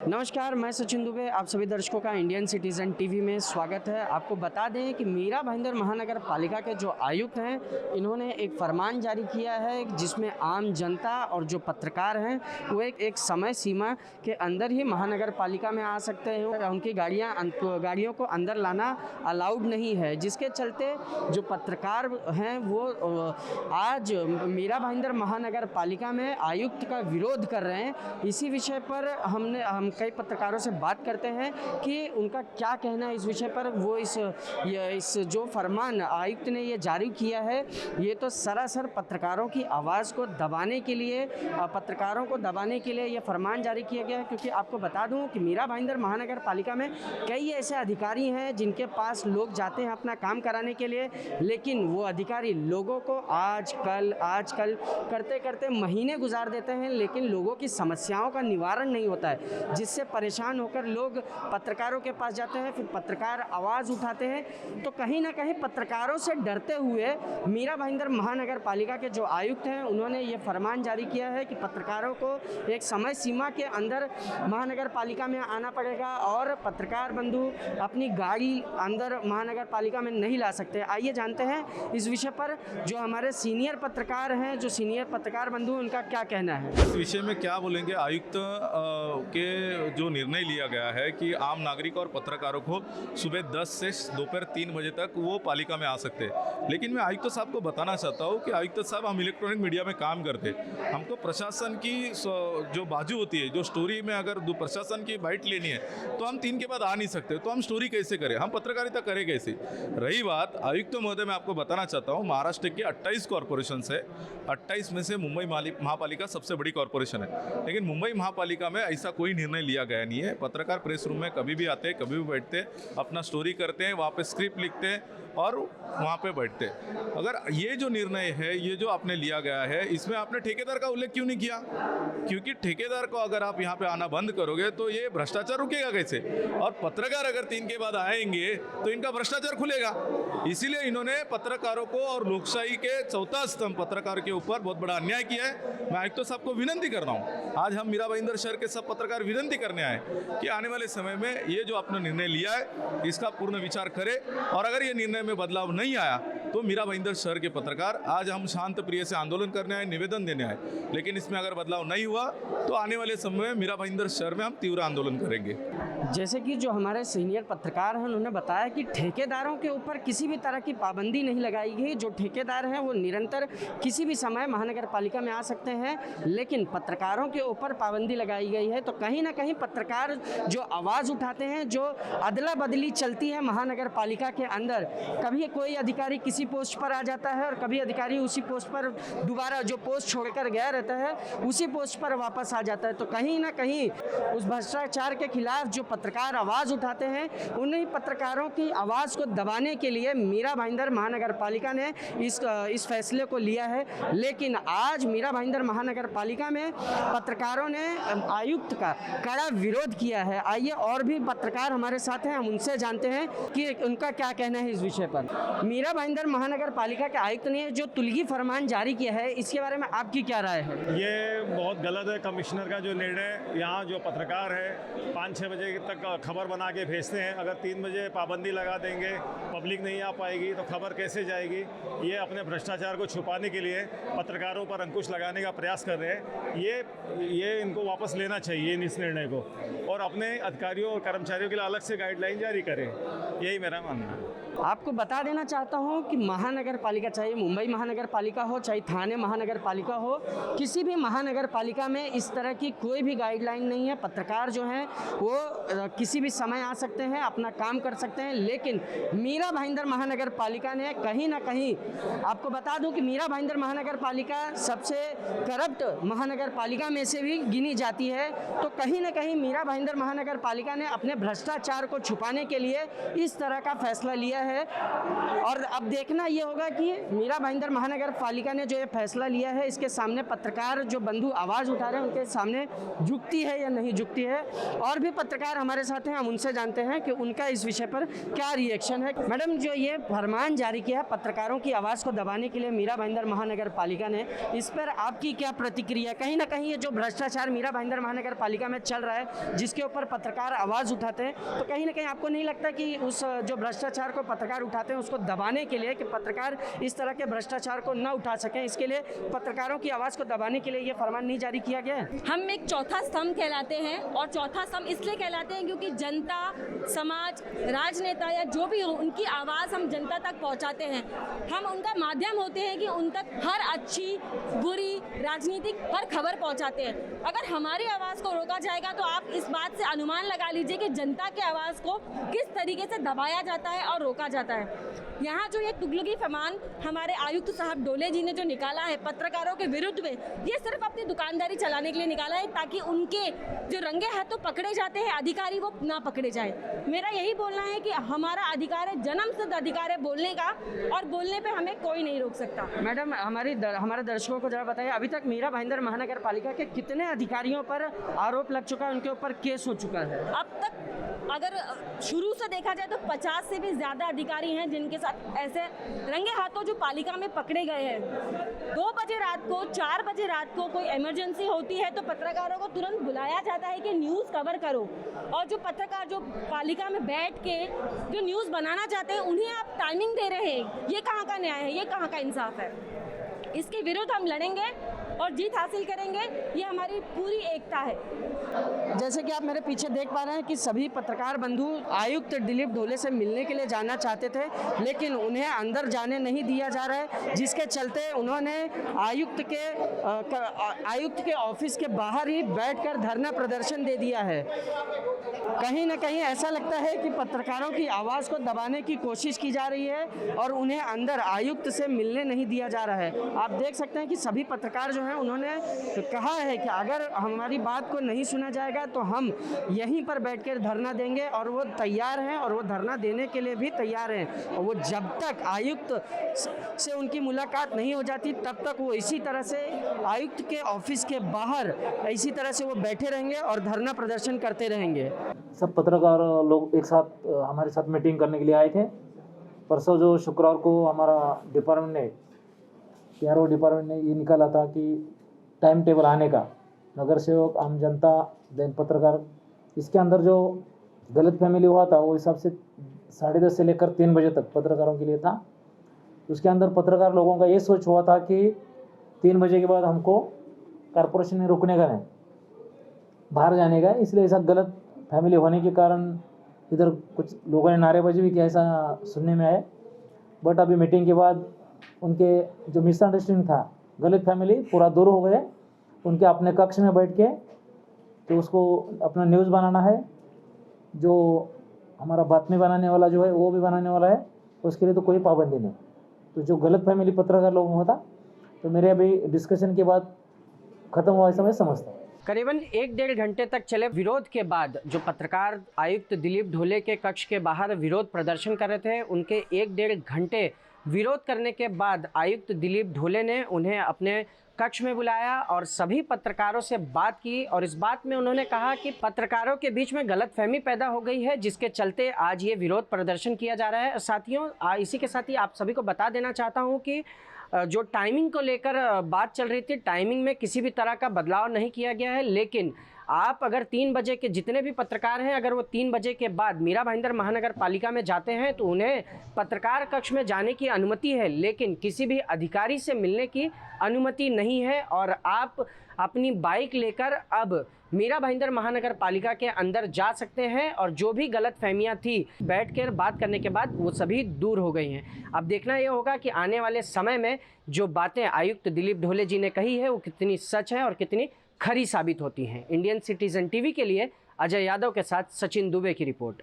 नमस्कार, मैं सचिन दुबे। आप सभी दर्शकों का इंडियन सिटीजन टीवी में स्वागत है। आपको बता दें कि मीरा भाईंदर महानगर पालिका के जो आयुक्त हैं, इन्होंने एक फरमान जारी किया है जिसमें आम जनता और जो पत्रकार हैं वो एक समय सीमा के अंदर ही महानगर पालिका में आ सकते हैं। उनकी गाड़ियों को अंदर लाना अलाउड नहीं है, जिसके चलते जो पत्रकार हैं वो आज मीरा भाईंदर महानगर पालिका में आयुक्त का विरोध कर रहे हैं। इसी विषय पर हम कई पत्रकारों से बात करते हैं कि उनका क्या कहना है इस विषय पर। वो इस जो फरमान आयुक्त ने ये जारी किया है, ये तो सरासर पत्रकारों की आवाज़ को दबाने के लिए ये फरमान जारी किया गया है। क्योंकि आपको बता दूं कि मीरा भाईंदर महानगर पालिका में कई ऐसे अधिकारी हैं जिनके पास लोग जाते हैं अपना काम कराने के लिए, लेकिन वो अधिकारी लोगों को आजकल करते करते महीने गुजार देते हैं, लेकिन लोगों की समस्याओं का निवारण नहीं होता है, जिससे परेशान होकर लोग पत्रकारों के पास जाते हैं। फिर पत्रकार आवाज़ उठाते हैं। तो कहीं ना कहीं पत्रकारों से डरते हुए मीरा भाईंदर महानगर पालिका के जो आयुक्त हैं, उन्होंने ये फरमान जारी किया है कि पत्रकारों को एक समय सीमा के अंदर महानगर पालिका में आना पड़ेगा और पत्रकार बंधु अपनी गाड़ी अंदर महानगर पालिका में नहीं ला सकते। आइए जानते हैं इस विषय पर जो हमारे सीनियर पत्रकार हैं, जो सीनियर पत्रकार बंधु, उनका क्या कहना है। इस विषय में क्या बोलेंगे। आयुक्त के जो निर्णय लिया गया है कि आम नागरिक और पत्रकारों को सुबह 10 से दोपहर 3 बजे तक वो पालिका में आ सकते हैं, लेकिन मैं आयुक्त साहब को बताना चाहता हूँ कि आयुक्त साहब, हम इलेक्ट्रॉनिक मीडिया में काम करते हैं, हमको प्रशासन की जो बाजू होती है, जो स्टोरी में अगर प्रशासन की बाइट लेनी है तो हम 3 के बाद आ नहीं सकते। तो हम स्टोरी कैसे करें, हम पत्रकारिता करें कैसे। रही बात आयुक्त महोदय, मैं आपको बताना चाहता हूँ, महाराष्ट्र के 28 कॉरपोरेशन है, 28 में से मुंबई महापालिका सबसे बड़ी कॉरपोरेशन है, लेकिन मुंबई महापालिका में ऐसा कोई निर्णय लिया गया नहीं है। पत्रकार प्रेस रूम में कभी भी आते हैं, कभी भी बैठते हैं, अपना स्टोरी करते हैं, वहाँ पे स्क्रिप्ट लिखते हैं और वहाँ पे बैठते हैं। अगर ये जो निर्णय है, ये जो आपने लिया गया है, इसमें आपने ठेकेदार का उल्लेख क्यों नहीं किया? क्योंकि ठेकेदार को अगर आप यहाँ पे आना बंद करोगे तो ये भ्रष्टाचार रुकेगा कैसे, और पत्रकार अगर 3 के बाद आएंगे तो इनका भ्रष्टाचार खुलेगा। इसीलिए इन्होंने पत्रकारों को और लोकशाही के चौथा स्तंभ पत्रकार के ऊपर बहुत बड़ा अन्याय किया है। मैं आयुक्त साहब को विनंती कर रहा हूँ, आज हम मीरा भाईंदर शहर के सब पत्रकार विनंती करने आए कि आने वाले समय में ये जो आपने निर्णय लिया है इसका पूर्ण विचार करें, और अगर ये निर्णय में बदलाव नहीं आया तो मीरा भाईंदर शहर के पत्रकार, आज हम शांत प्रिय से आंदोलन करने आए, निवेदन देने आए, लेकिन इसमें अगर बदलाव नहीं हुआ तो आने वाले समय में मीरा भाईंदर शहर में हम तीव्र आंदोलन करेंगे। जैसे कि जो हमारे सीनियर पत्रकार हैं, उन्होंने बताया कि ठेकेदारों के ऊपर किसी भी तरह की पाबंदी नहीं लगाई गई। जो ठेकेदार हैं वो निरंतर किसी भी समय महानगर पालिका में आ सकते हैं, लेकिन पत्रकारों के ऊपर पाबंदी लगाई गई है। तो कहीं ना कहीं पत्रकार जो आवाज़ उठाते हैं, जो अदला बदली चलती है महानगर पालिका के अंदर, कभी कोई अधिकारी किसी पोस्ट पर आ जाता है और कभी अधिकारी उसी पोस्ट पर दोबारा जो पोस्ट छोड़कर गया रहता है उसी पोस्ट पर वापस आ जाता है। तो कहीं ना कहीं उस भ्रष्टाचार के खिलाफ जो पत्रकार आवाज़ उठाते हैं, उन्हीं पत्रकारों की आवाज़ को दबाने के लिए मीरा भाईंदर महानगर पालिका ने इस फैसले को लिया है। लेकिन आज मीरा भाईंदर महानगर पालिका में पत्रकारों ने आयुक्त का कड़ा विरोध किया है। आइए और भी पत्रकार हमारे साथ हैं, हम उनसे जानते हैं कि उनका क्या कहना है इस विषय पर। मीरा भाईंदर महानगर पालिका के आयुक्त ने जो तुलगी फरमान जारी किया है, इसके बारे में आपकी क्या राय है? ये बहुत गलत है कमिश्नर का जो निर्णय। यहाँ जो पत्रकार है 5-6 बजे तक खबर बना के भेजते हैं, अगर 3 बजे पाबंदी लगा देंगे, पब्लिक नहीं आ पाएगी तो खबर कैसे जाएगी। ये अपने भ्रष्टाचार को छुपाने के लिए पत्रकारों पर अंकुश लगाने का प्रयास कर रहे हैं। ये इनको वापस लेना चाहिए इस निर्णय को, और अपने अधिकारियों और कर्मचारियों के लिए अलग से गाइडलाइन जारी करें। यही मेरा मानना है। आपको बता देना चाहता हूं कि महानगर पालिका, चाहे मुंबई महानगर पालिका हो, चाहे थाने महानगर पालिका हो, किसी भी महानगर पालिका में इस तरह की कोई भी गाइडलाइन नहीं है। पत्रकार जो हैं वो किसी भी समय आ सकते हैं, अपना काम कर सकते हैं, लेकिन मीरा भाईंदर महानगर पालिका ने कहीं ना कहीं, आपको बता दूं कि मीरा भाईंदर महानगर पालिका सबसे करप्ट महानगर पालिका में से भी गिनी जाती है। तो कहीं ना कहीं मीरा भाईंदर महानगर पालिका ने अपने भ्रष्टाचार को छुपाने के लिए इस तरह का फैसला लिया है। और अब देखना ये होगा कि मीरा भाईंदर महानगर पालिका ने जो ये फैसला लिया है, इसके सामने पत्रकार जो बंधु आवाज़ उठा रहे हैं उनके सामने झुकती है या नहीं झुकती है। और भी पत्रकार हमारे साथ हैं, हम उनसे जानते हैं कि उनका इस विषय पर क्या रिएक्शन है। मैडम, जो ये फरमान जारी किया है पत्रकारों की आवाज़ को दबाने के लिए मीरा भाईंदर महानगर पालिका ने, इस पर आपकी क्या प्रतिक्रिया? कहीं ना कहीं ये जो भ्रष्टाचार मीरा भाईंदर महानगर पालिका में चल रहा है, जिसके ऊपर पत्रकार आवाज़ उठाते हैं, तो कहीं ना कहीं आपको नहीं लगता कि उस जो भ्रष्टाचार को पत्रकार उठाते हैं उसको दबाने के लिए, कि पत्रकार इस तरह के भ्रष्टाचार को न उठा सकें, इसके लिए पत्रकारों की आवाज़ को दबाने के लिए ये फरमान नहीं जारी किया गया है? हम एक चौथा स्तंभ कहलाते हैं, और चौथा स्तंभ इसलिए कहलाते हैं क्योंकि जनता, समाज, राजनेता या जो भी हो, उनकी आवाज़ हम जनता तक पहुंचाते हैं। हम उनका माध्यम होते हैं कि उन तक हर अच्छी, बुरी, राजनीतिक हर खबर पहुंचाते हैं। अगर हमारी आवाज़ को रोका जाएगा तो आप इस बात से अनुमान लगा लीजिए कि जनता की आवाज़ को किस तरीके से दबाया जाता है और रोका जाता है। यहाँ जो ये तुगलकी फरमान हमारे आयुक्त साहब डोले जी ने जो निकाला है पत्रकारों के विरुद्ध में, ये सिर्फ अपनी दुकानदारी चलाने के लिए निकाला है, ताकि उनके जो रंगे हाथों पकड़े जाते हैं अधिकारी वो ना पकड़े जाए। मेरा यही बोलना है कि हमारा अधिकार है, जन्मसिद्ध अधिकार है बोलने का, और बोलने पे हमें कोई नहीं रोक सकता। मैडम, हमारे दर्शकों को जरा बताइए, अभी तक मीरा भाईंदर महानगर पालिका के कितने अधिकारियों पर आरोप लग चुका है, उनके ऊपर केस हो चुका है? अब तक अगर शुरू से देखा जाए तो 50 से भी ज़्यादा अधिकारी हैं जिनके साथ ऐसे रंगे हाथों जो पालिका में पकड़े गए हैं। 2 बजे रात को, 4 बजे रात को कोई इमरजेंसी होती है तो पत्रकारों को तुरंत बुलाया जाता है कि न्यूज़ कवर करो, और जो पत्रकार जो पालिका में बैठ के जो न्यूज़ बनाना चाहते हैं उन्हें आप टाइमिंग दे रहे हैं। ये कहाँ का न्याय है? ये कहाँ का इंसाफ है? इसके विरुद्ध हम लड़ेंगे और जीत हासिल करेंगे। ये हमारी पूरी एकता है। जैसे कि आप मेरे पीछे देख पा रहे हैं कि सभी पत्रकार बंधु आयुक्त दिलीप ढोले से मिलने के लिए जाना चाहते थे, लेकिन उन्हें अंदर जाने नहीं दिया जा रहा है, जिसके चलते उन्होंने आयुक्त के ऑफिस के बाहर ही बैठकर धरना प्रदर्शन दे दिया है। कहीं ना कहीं ऐसा लगता है कि पत्रकारों की आवाज़ को दबाने की कोशिश की जा रही है और उन्हें अंदर आयुक्त से मिलने नहीं दिया जा रहा है। आप देख सकते हैं कि सभी पत्रकार जो हैं उन्होंने कहा है कि अगर हमारी बात को नहीं सुना जाएगा तो हम यहीं पर बैठकर धरना देंगे, और वो तैयार हैं और वो धरना देने के लिए भी तैयार हैं। और वो जब तक आयुक्त से उनकी मुलाकात नहीं हो जाती तब तक वो इसी तरह से आयुक्त के ऑफिस के बाहर इसी तरह से वो बैठे रहेंगे और धरना प्रदर्शन करते रहेंगे। सब पत्रकार लोग एक साथ हमारे साथ मीटिंग करने के लिए आए थे। परसों जो शुक्रवार को हमारा डिपार्टमेंट ने, PRO डिपार्टमेंट ने ये निकाला था कि टाइम टेबल आने का, नगर सेवक, आम जनता, दैन पत्रकार, इसके अंदर जो गलत फहमी हुआ था वो हिसाब से 10:30 से लेकर 3 बजे तक पत्रकारों के लिए था। उसके अंदर पत्रकार लोगों का ये सोच हुआ था कि 3 बजे के बाद हमको कारपोरेशन में रुकने का नहीं, बाहर जाने का, इसलिए ऐसा गलत फैमिली होने के कारण इधर कुछ लोगों ने नारेबाजी भी किया, ऐसा सुनने में आया। बट अभी मीटिंग के बाद उनके जो मिसअंडरस्टैंडिंग था, गलत फैमिली पूरा दूर हो गए। उनके अपने कक्ष में बैठ के तो उसको अपना न्यूज़ बनाना है, जो हमारा बातमी बनाने वाला जो है वो भी बनाने वाला है, उसके लिए तो कोई पाबंदी नहीं। तो जो गलत फैमिली पत्रकार लोगों में होता, तो मेरे अभी डिस्कशन के बाद ख़त्म हुआ ऐसा मैं समझता हूँ। करीबन 1-1.5 घंटे तक चले विरोध के बाद जो पत्रकार आयुक्त दिलीप ढोले के कक्ष के बाहर विरोध प्रदर्शन कर रहे थे, उनके 1-1.5 घंटे विरोध करने के बाद आयुक्त दिलीप ढोले ने उन्हें अपने कक्ष में बुलाया और सभी पत्रकारों से बात की, और इस बात में उन्होंने कहा कि पत्रकारों के बीच में गलतफहमी पैदा हो गई है, जिसके चलते आज ये विरोध प्रदर्शन किया जा रहा है। साथियों, इसी के साथ ही आप सभी को बता देना चाहता हूँ कि जो टाइमिंग को लेकर बात चल रही थी, टाइमिंग में किसी भी तरह का बदलाव नहीं किया गया है। लेकिन आप अगर 3 बजे के जितने भी पत्रकार हैं, अगर वो 3 बजे के बाद मीरा भाईंदर महानगर पालिका में जाते हैं तो उन्हें पत्रकार कक्ष में जाने की अनुमति है, लेकिन किसी भी अधिकारी से मिलने की अनुमति नहीं है। और आप अपनी बाइक लेकर अब मीरा भाईंदर महानगर पालिका के अंदर जा सकते हैं, और जो भी गलत फहमियाँ थी बैठकर बात करने के बाद वो सभी दूर हो गई हैं। अब देखना ये होगा कि आने वाले समय में जो बातें आयुक्त दिलीप ढोले जी ने कही है वो कितनी सच है और कितनी खरी साबित होती हैं। इंडियन सिटीजन टीवी के लिए अजय यादव के साथ सचिन दुबे की रिपोर्ट।